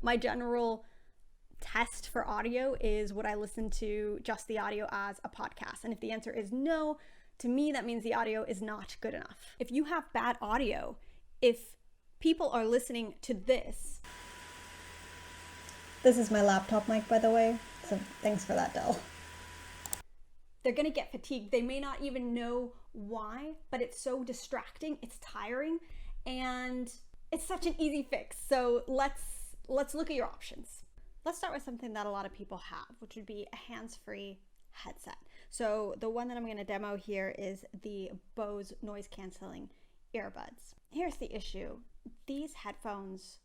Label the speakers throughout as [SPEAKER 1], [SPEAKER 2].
[SPEAKER 1] My general test for audio is, would I listen to just the audio as a podcast? And if the answer is no, to me that means the audio is not good enough. If you have bad audio, if people are listening to this is my laptop mic, by the way, so thanks for that, Dell. They're gonna get fatigued. They may not even know why, but it's so distracting, it's tiring, and it's such an easy fix. So let's look at your options. Let's start with something that a lot of people have, which would be a hands-free headset. So the one that I'm gonna demo here is the Bose noise canceling earbuds. Here's the issue. These headphones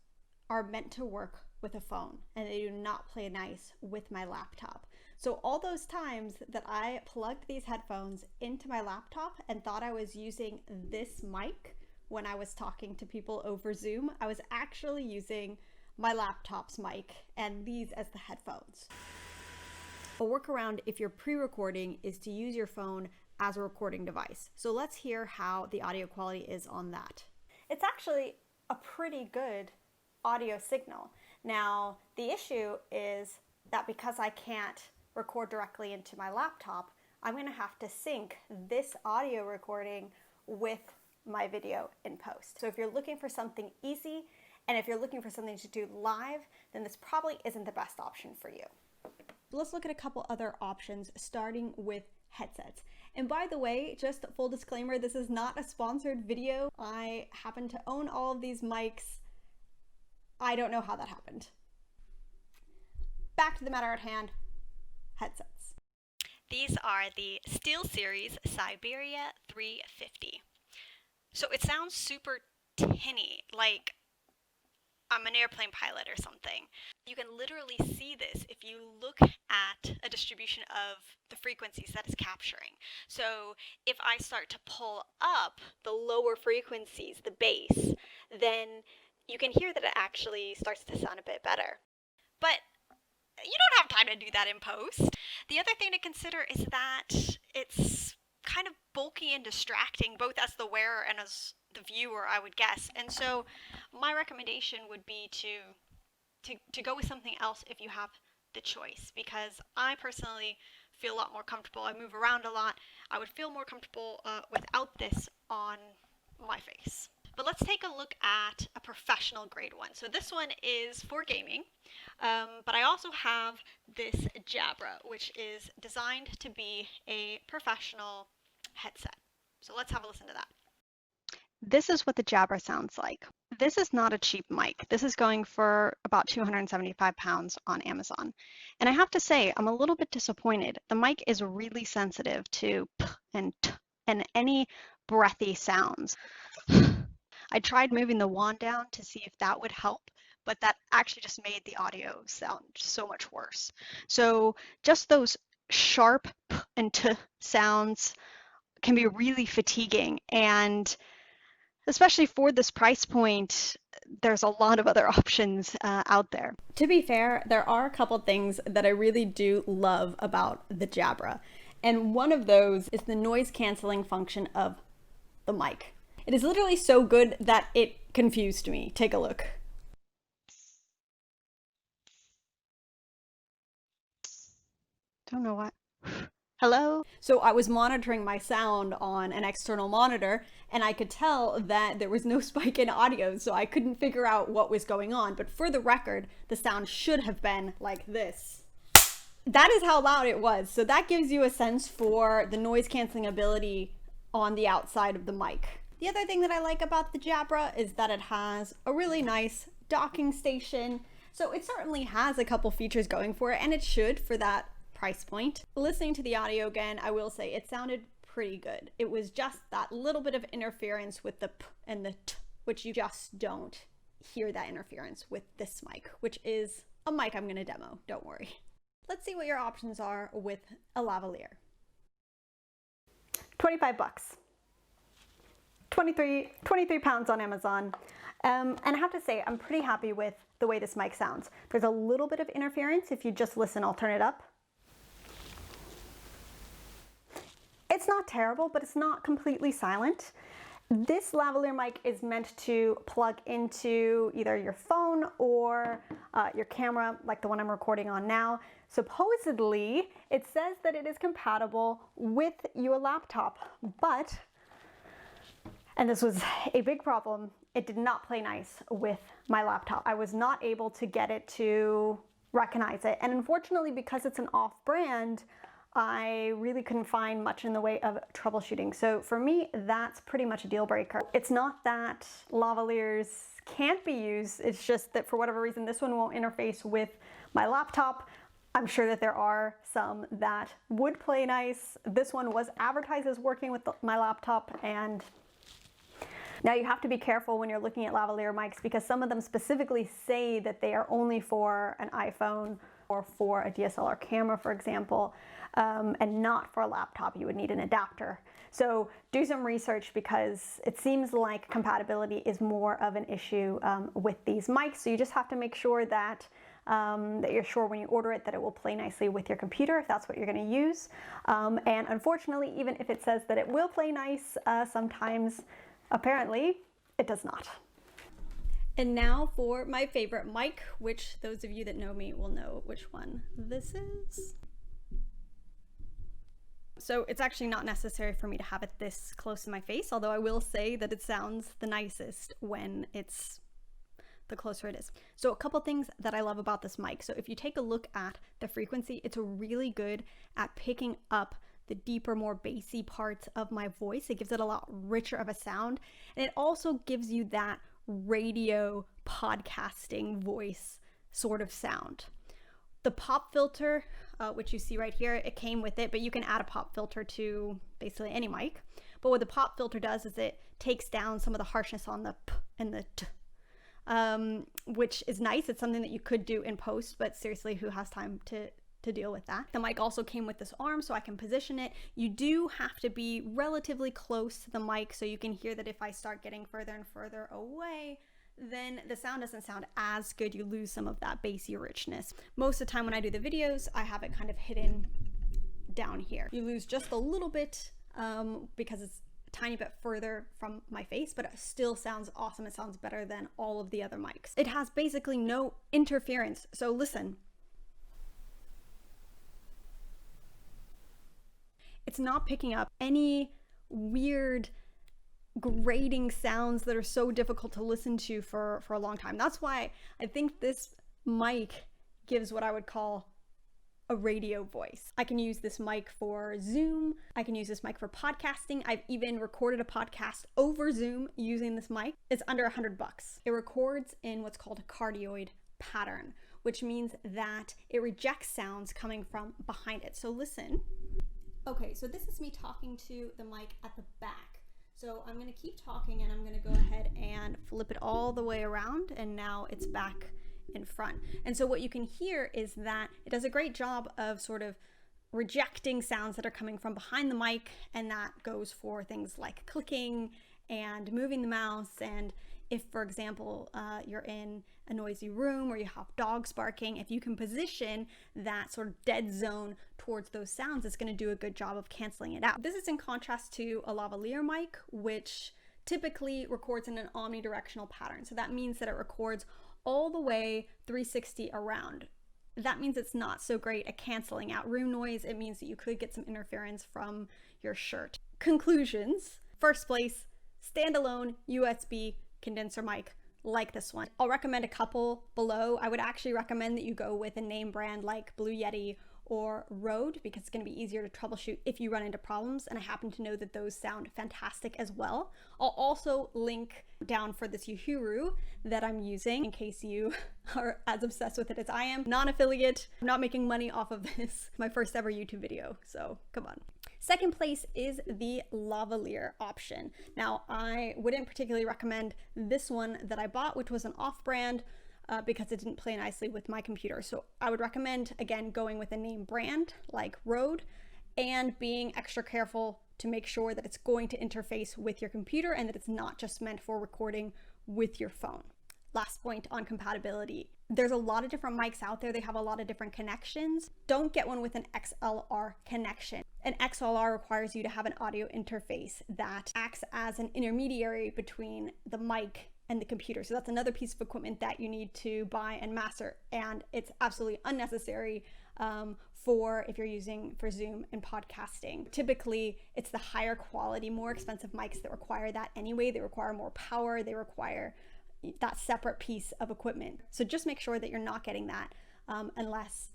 [SPEAKER 1] are meant to work with a phone, and they do not play nice with my laptop. So all those times that I plugged these headphones into my laptop and thought I was using this mic when I was talking to people over Zoom, I was actually using my laptop's mic and these as the headphones. A workaround if you're pre-recording is to use your phone as a recording device. So let's hear how the audio quality is on that. It's actually a pretty good audio signal. Now, the issue is that because I can't record directly into my laptop, I'm gonna have to sync this audio recording with my video in post. So if you're looking for something easy, and if you're looking for something to do live, then this probably isn't the best option for you. Let's look at a couple other options, starting with headsets. And by the way, just full disclaimer, this is not a sponsored video. I happen to own all of these mics. I don't know how that happened. Back to the matter at hand, headsets.
[SPEAKER 2] These are the SteelSeries Siberia 350. So it sounds super tinny, like I'm an airplane pilot or something. You can literally see this if you look at a distribution of the frequencies that it's capturing. So if I start to pull up the lower frequencies, the bass, then you can hear that it actually starts to sound a bit better. But you don't have time to do that in post. The other thing to consider is that it's kind of bulky and distracting, both as the wearer and as the viewer, I would guess. And so my recommendation would be to go with something else if you have the choice, because I personally feel a lot more comfortable. I move around a lot. I would feel more comfortable without this on my face. But let's take a look at a professional grade one. So this one is for gaming, but I also have this Jabra, which is designed to be a professional headset. So let's have a listen to that.
[SPEAKER 1] This is what the Jabra sounds like. This is not a cheap mic. This is going for about 275 pounds on Amazon. And I have to say, I'm a little bit disappointed. The mic is really sensitive to p and t and any breathy sounds. I tried moving the wand down to see if that would help, but that actually just made the audio sound so much worse. So just those sharp p and t sounds can be really fatiguing, and especially for this price point, there's a lot of other options out there. To be fair, there are a couple things that I really do love about the Jabra, and one of those is the noise canceling function of the mic. It is literally so good that it confused me. Take a look. Don't know what. Hello? So I was monitoring my sound on an external monitor, and I could tell that there was no spike in audio, so I couldn't figure out what was going on. But for the record, the sound should have been like this. That is how loud it was. So that gives you a sense for the noise canceling ability on the outside of the mic. The other thing that I like about the Jabra is that it has a really nice docking station. So it certainly has a couple features going for it, and it should for that price point. Listening to the audio again, I will say it sounded pretty good. It was just that little bit of interference with the p and the t, which you just don't hear that interference with this mic, which is a mic I'm gonna demo, don't worry. Let's see what your options are with a lavalier. 25 bucks. 23 pounds on Amazon. And I have to say, I'm pretty happy with the way this mic sounds. There's a little bit of interference if you just listen. I'll turn it up. It's not terrible, but it's not completely silent. This lavalier mic is meant to plug into either your phone or your camera, like the one I'm recording on now. Supposedly, it says that it is compatible with your laptop, but, and this was a big problem, it did not play nice with my laptop. I was not able to get it to recognize it. And unfortunately, because it's an off-brand, I really couldn't find much in the way of troubleshooting. So for me, that's pretty much a deal breaker. It's not that lavaliers can't be used, it's just that for whatever reason, this one won't interface with my laptop. I'm sure that there are some that would play nice. This one was advertised as working with my laptop, and now you have to be careful when you're looking at lavalier mics because some of them specifically say that they are only for an iPhone or for a DSLR camera, for example, and not for a laptop. You would need an adapter. So do some research because it seems like compatibility is more of an issue with these mics. So you just have to make sure that that you're sure when you order it that it will play nicely with your computer if that's what you're going to use. And unfortunately, even if it says that it will play nice, sometimes apparently it does not. And now for my favorite mic, which those of you that know me will know which one this is. So it's actually not necessary for me to have it this close to my face, although I will say that it sounds the nicest when it's the closer it is. So a couple things that I love about this mic. So if you take a look at the frequency, it's really good at picking up the deeper, more bassy parts of my voice. It gives it a lot richer of a sound. And it also gives you that radio podcasting voice sort of sound. The pop filter, which you see right here, it came with it, but you can add a pop filter to basically any mic. But what the pop filter does is it takes down some of the harshness on the p and the t, which is nice. It's something that you could do in post, but seriously, who has time to deal with that? The mic also came with this arm so I can position it. You do have to be relatively close to the mic so you can hear that if I start getting further and further away, then the sound doesn't sound as good. You lose some of that bassy richness. Most of the time when I do the videos, I have it kind of hidden down here. You lose just a little bit because it's a tiny bit further from my face, but it still sounds awesome. It sounds better than all of the other mics. It has basically no interference. So listen. It's not picking up any weird grating sounds that are so difficult to listen to for a long time. That's why I think this mic gives what I would call a radio voice. I can use this mic for Zoom. I can use this mic for podcasting. I've even recorded a podcast over Zoom using this mic. It's under $100. It records in what's called a cardioid pattern, which means that it rejects sounds coming from behind it. So listen. Okay, so this is me talking to the mic at the back. So I'm gonna keep talking and I'm gonna go ahead and flip it all the way around, and now it's back in front. And so what you can hear is that it does a great job of sort of rejecting sounds that are coming from behind the mic, and that goes for things like clicking and moving the mouse. And if, for example, you're in a noisy room or you have dogs barking, if you can position that sort of dead zone towards those sounds, it's going to do a good job of canceling it out. This is in contrast to a lavalier mic, which typically records in an omnidirectional pattern. So that means that it records all the way 360 around. That means it's not so great at canceling out room noise. It means that you could get some interference from your shirt. Conclusions. First place, standalone USB condenser mic like this one. I'll recommend a couple below. I would actually recommend that you go with a name brand like Blue Yeti or Rode because it's going to be easier to troubleshoot if you run into problems, and I happen to know that those sound fantastic as well. I'll also link down for this UHURU that I'm using in case you are as obsessed with it as I am. Non-affiliate, I'm not making money off of this. My first ever YouTube video, so come on. Second place is the Lavalier option. Now, I wouldn't particularly recommend this one that I bought, which was an off-brand, because it didn't play nicely with my computer. So I would recommend, again, going with a name brand like Rode and being extra careful to make sure that it's going to interface with your computer and that it's not just meant for recording with your phone. last point on compatibility. There's a lot of different mics out there. They have a lot of different connections. Don't get one with an XLR connection. An XLR requires you to have an audio interface that acts as an intermediary between the mic and the computer. So that's another piece of equipment that you need to buy and master. And it's absolutely unnecessary for if you're using for Zoom and podcasting. Typically, it's the higher quality, more expensive mics that require that anyway. They require more power. They require that separate piece of equipment. So just make sure that you're not getting that unless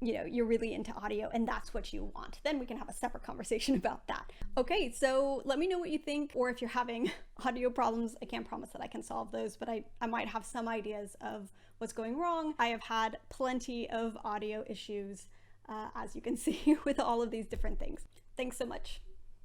[SPEAKER 1] you're really into audio and that's what you want. Then we can have a separate conversation about that. Okay, so let me know what you think, or if you're having audio problems. I can't promise that I can solve those, but I might have some ideas of what's going wrong. I have had plenty of audio issues, as you can see, with all of these different things. Thanks so much.